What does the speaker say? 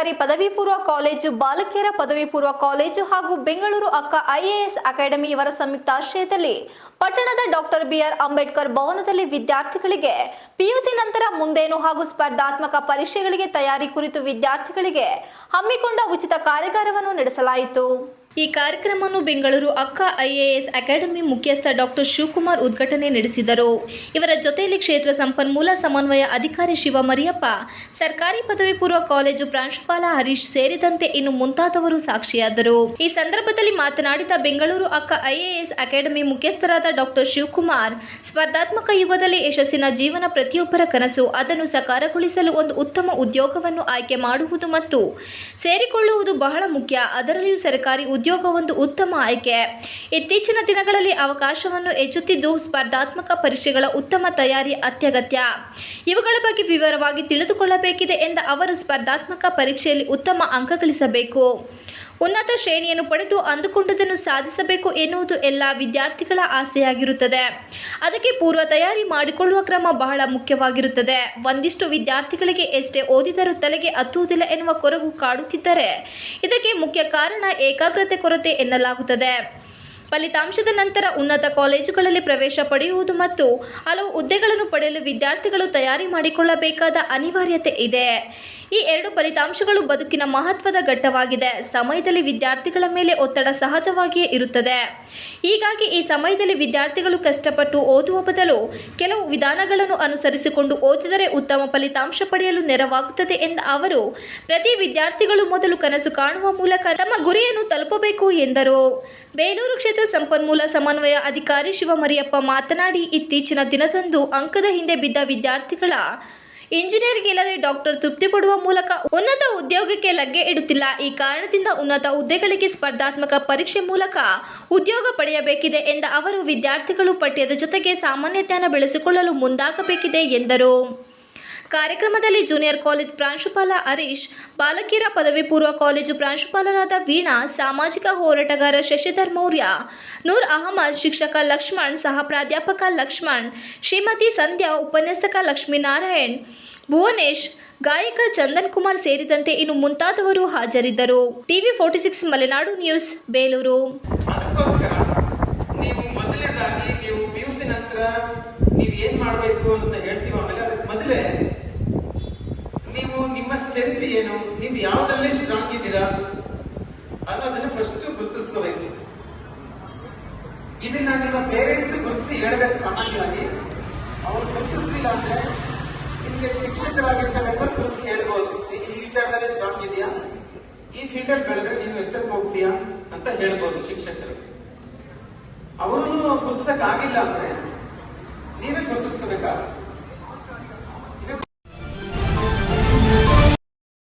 ಸರ್ಕಾರಿ ಪದವಿ ಪೂರ್ವ ಕಾಲೇಜು, ಬಾಲಕಿಯರ ಪದವಿ ಪೂರ್ವ ಕಾಲೇಜು ಹಾಗೂ ಬೆಂಗಳೂರು ಅಕ್ಕ ಐಎಎಸ್ ಅಕಾಡೆಮಿ ಇವರ ಸಂಯುಕ್ತಾಶ್ರಯದಲ್ಲಿ ಪಟ್ಟಣದ ಡಾಕ್ಟರ್ ಬಿಆರ್ ಅಂಬೇಡ್ಕರ್ ಭವನದಲ್ಲಿ ವಿದ್ಯಾರ್ಥಿಗಳಿಗೆ ಪಿಯುಸಿ ನಂತರ ಮುಂದೇನು ಹಾಗೂ ಸ್ಪರ್ಧಾತ್ಮಕ ಪರೀಕ್ಷೆಗಳಿಗೆ ತಯಾರಿ ಕುರಿತು ವಿದ್ಯಾರ್ಥಿಗಳಿಗೆ ಹಮ್ಮಿಕೊಂಡ ಉಚಿತ ಕಾರ್ಯಾಗಾರವನ್ನು ನಡೆಸಲಾಯಿತು. ಈ ಕಾರ್ಯಕ್ರಮವನ್ನು ಬೆಂಗಳೂರು ಅಕ್ಕ ಐಎಎಸ್ ಅಕಾಡೆಮಿ ಮುಖ್ಯಸ್ಥ ಡಾಕ್ಟರ್ ಶಿವಕುಮಾರ್ ಉದ್ಘಾಟನೆ ನಡೆಸಿದರು. ಇವರ ಜೊತೆಯಲ್ಲಿ ಕ್ಷೇತ್ರ ಸಂಪನ್ಮೂಲ ಸಮನ್ವಯ ಅಧಿಕಾರಿ ಶಿವಮರಿಯಪ್ಪ, ಸರ್ಕಾರಿ ಪದವಿ ಪೂರ್ವ ಕಾಲೇಜು ಪ್ರಾಂಶುಪಾಲ ಹರೀಶ್ ಸೇರಿದಂತೆ ಇನ್ನು ಮುಂತಾದವರು ಸಾಕ್ಷಿಯಾದರು. ಈ ಸಂದರ್ಭದಲ್ಲಿ ಮಾತನಾಡಿದ ಬೆಂಗಳೂರು ಅಕ್ಕ ಐಎಎಸ್ ಅಕಾಡೆಮಿ ಮುಖ್ಯಸ್ಥರಾದ ಡಾಕ್ಟರ್ ಶಿವಕುಮಾರ್, ಸ್ಪರ್ಧಾತ್ಮಕ ಯುಗದಲ್ಲಿ ಯಶಸ್ಸಿನ ಜೀವನ ಪ್ರತಿಯೊಬ್ಬರ ಕನಸು. ಅದನ್ನು ಸಾಕಾರಗೊಳಿಸಲು ಒಂದು ಉತ್ತಮ ಉದ್ಯೋಗವನ್ನು ಆಯ್ಕೆ ಮಾಡುವುದು ಮತ್ತು ಸೇರಿಕೊಳ್ಳುವುದು ಬಹಳ ಮುಖ್ಯ. ಅದರಲ್ಲಿಯೂ ಸರ್ಕಾರಿ ಉದ್ಯೋಗ ಒಂದು ಉತ್ತಮ ಆಯ್ಕೆ. ಇತ್ತೀಚಿನ ದಿನಗಳಲ್ಲಿ ಅವಕಾಶವನ್ನು ಹೆಚ್ಚುತ್ತಿದ್ದು ಸ್ಪರ್ಧಾತ್ಮಕ ಪರೀಕ್ಷೆಗಳ ಉತ್ತಮ ತಯಾರಿ ಅತ್ಯಗತ್ಯ. ಇವುಗಳ ಬಗ್ಗೆ ವಿವರವಾಗಿ ತಿಳಿದುಕೊಳ್ಳಬೇಕಿದೆ ಎಂದ ಅವರು, ಸ್ಪರ್ಧಾತ್ಮಕ ಪರೀಕ್ಷೆಯಲ್ಲಿ ಉತ್ತಮ ಅಂಕ ಗಳಿಸಬೇಕು, ಉನ್ನತ ಶ್ರೇಣಿಯನ್ನು ಪಡೆದು ಅಂದುಕೊಂಡದನ್ನು ಸಾಧಿಸಬೇಕು ಎನ್ನುವುದು ಎಲ್ಲ ವಿದ್ಯಾರ್ಥಿಗಳ ಆಸೆಯಾಗಿರುತ್ತದೆ. ಅದಕ್ಕೆ ಪೂರ್ವ ತಯಾರಿ ಮಾಡಿಕೊಳ್ಳುವ ಕ್ರಮ ಬಹಳ ಮುಖ್ಯವಾಗಿರುತ್ತದೆ. ಒಂದಿಷ್ಟು ವಿದ್ಯಾರ್ಥಿಗಳಿಗೆ ಎಷ್ಟೇ ಓದಿದರೂ ತಲೆಗೆ ಹತ್ತುವುದಿಲ್ಲ ಎನ್ನುವ ಕೊರಗು ಕಾಡುತ್ತಿದ್ದರೆ ಇದಕ್ಕೆ ಮುಖ್ಯ ಕಾರಣ ಏಕಾಗ್ರತೆ ಕೊರತೆ ಎನ್ನಲಾಗುತ್ತದೆ. ಫಲಿತಾಂಶದ ನಂತರ ಉನ್ನತ ಕಾಲೇಜುಗಳಲ್ಲಿ ಪ್ರವೇಶ ಪಡೆಯುವುದು ಮತ್ತು ಹಲವು ಹುದ್ದೆಗಳನ್ನು ಪಡೆಯಲು ವಿದ್ಯಾರ್ಥಿಗಳು ತಯಾರಿ ಮಾಡಿಕೊಳ್ಳಬೇಕಾದ ಅನಿವಾರ್ಯತೆ ಇದೆ. ಈ ಎರಡು ಫಲಿತಾಂಶಗಳು ಬದುಕಿನ ಮಹತ್ವದ ಘಟ್ಟವಾಗಿದೆ. ಸಮಯದಲ್ಲಿ ವಿದ್ಯಾರ್ಥಿಗಳ ಮೇಲೆ ಒತ್ತಡ ಸಹಜವಾಗಿಯೇ ಇರುತ್ತದೆ. ಹೀಗಾಗಿ ಈ ಸಮಯದಲ್ಲಿ ವಿದ್ಯಾರ್ಥಿಗಳು ಕಷ್ಟಪಟ್ಟು ಓದುವ ಬದಲು ಕೆಲವು ವಿಧಾನಗಳನ್ನು ಅನುಸರಿಸಿಕೊಂಡು ಓದಿದರೆ ಉತ್ತಮ ಫಲಿತಾಂಶ ಪಡೆಯಲು ನೆರವಾಗುತ್ತದೆ ಎಂದ ಅವರು, ಪ್ರತಿ ವಿದ್ಯಾರ್ಥಿಗಳು ಮೊದಲು ಕನಸು ಕಾಣುವ ಮೂಲಕ ತಮ್ಮ ಗುರಿಯನ್ನು ತಲುಪಬೇಕು ಎಂದರು. ಬೇಲೂರು ಕ್ಷೇತ್ರ ಸಂಪನ್ಮೂಲ ಸಮನ್ವಯ ಅಧಿಕಾರಿ ಶಿವಮರಿಯಪ್ಪ ಮಾತನಾಡಿ, ಇತ್ತೀಚಿನ ದಿನದಂದು ಅಂಕದ ಹಿಂದೆ ಬಿದ್ದ ವಿದ್ಯಾರ್ಥಿಗಳ ಇಂಜಿನಿಯರಿಂಗ್ ಇಲ್ಲದೆ ಡಾಕ್ಟರ್ ತೃಪ್ತಿ ಪಡುವ ಮೂಲಕ ಉನ್ನತ ಉದ್ಯೋಗಕ್ಕೆ ಲಗ್ಗೆ ಇಡುತ್ತಿಲ್ಲ. ಈ ಕಾರಣದಿಂದ ಉನ್ನತ ಹುದ್ದೆಗಳಿಗೆ ಸ್ಪರ್ಧಾತ್ಮಕ ಪರೀಕ್ಷೆ ಮೂಲಕ ಉದ್ಯೋಗ ಪಡೆಯಬೇಕಿದೆ ಎಂದ ಅವರು, ವಿದ್ಯಾರ್ಥಿಗಳು ಪಠ್ಯದ ಜೊತೆಗೆ ಸಾಮಾನ್ಯ ಜ್ಞಾನ ಬೆಳೆಸಿಕೊಳ್ಳಲು ಮುಂದಾಗಬೇಕಿದೆ ಎಂದರು. ಕಾರ್ಯಕ್ರಮದಲ್ಲಿ ಜೂನಿಯರ್ ಕಾಲೇಜ್ ಪ್ರಾಂಶುಪಾಲ ಹರೀಶ್, ಬಾಲಕಿಯರ ಪದವಿ ಪೂರ್ವ ಕಾಲೇಜು ಪ್ರಾಂಶುಪಾಲರಾದ ವೀಣಾ, ಸಾಮಾಜಿಕ ಹೋರಾಟಗಾರ ಶಶಿಧರ್ ಮೌರ್ಯ, ನೂರ್ ಅಹಮದ್, ಶಿಕ್ಷಕ ಲಕ್ಷ್ಮಣ್, ಸಹ ಪ್ರಾಧ್ಯಾಪಕ ಲಕ್ಷ್ಮಣ್, ಶ್ರೀಮತಿ ಸಂಧ್ಯಾ, ಉಪನ್ಯಾಸಕ ಲಕ್ಷ್ಮೀನಾರಾಯಣ್, ಭುವನೇಶ್, ಗಾಯಕ ಚಂದನ್ ಕುಮಾರ್ ಸೇರಿದಂತೆ ಇನ್ನು ಮುಂತಾದವರು ಹಾಜರಿದ್ದರು. TV 46 Malenadu news, Belur. ನೀವು ಮೊದಲನೇದಾಗಿ ನೀವು ಪಿಯುಸಿ ನಂತರ ನೀವು ಏನ್ ಮಾಡಬೇಕು ಅಂತ ಹೇಳ್ತೀವಿ. ಆಮೇಲೆ ಅದಕ್ಕೆ ಮೊದಲೇ ನೀವು ನಿಮ್ಮ ಸ್ಟ್ರೆಂತ್ ಏನು, ನೀವು ಯಾವ್ದ್ರಲ್ಲಿ ಸ್ಟ್ರಾಂಗ್ ಇದ್ದೀರಾ ಅನ್ನೋದನ್ನ ಫಸ್ಟ್ ಗುರುತಿಸ್ಕೋಬೇಕು. ಇದನ್ನ ನಿಮ್ಮ ಪೇರೆಂಟ್ಸ್ ಗುರುತಿಸಿ ಹೇಳ್ಬೇಕು. ಸಾಮಾನ್ಯವಾಗಿ ಅವ್ರು ಗುರುತಿಸ್ಲಿಲ್ಲ ಅಂದ್ರೆ ನಿಮ್ಗೆ ಶಿಕ್ಷಕರಾಗಿರ್ತಕ್ಕಂಥ ಗುರುತಿಸಿ ಹೇಳ್ಬೋದು, ಈ ವಿಚಾರದಲ್ಲಿ ಸ್ಟ್ರಾಂಗ್ ಇದೆಯಾ, ಈ ಫೀಲ್ಡ್ ಅಲ್ಲಿ ಬೆಳೆದ್ರೆ ನೀನು ಎತ್ತರಕ್ಕೆ ಹೋಗ್ತೀಯಾ ಅಂತ ಹೇಳ್ಬೋದು ಶಿಕ್ಷಕರು. ಅವರನ್ನು ಗುರುತಿಸಕ್ ಆಗಿಲ್ಲ ಅಂದ್ರೆ ನೀವೇ ಗುರುತಿಸ್ಕೋಬೇಕಾಗುತ್ತೆ.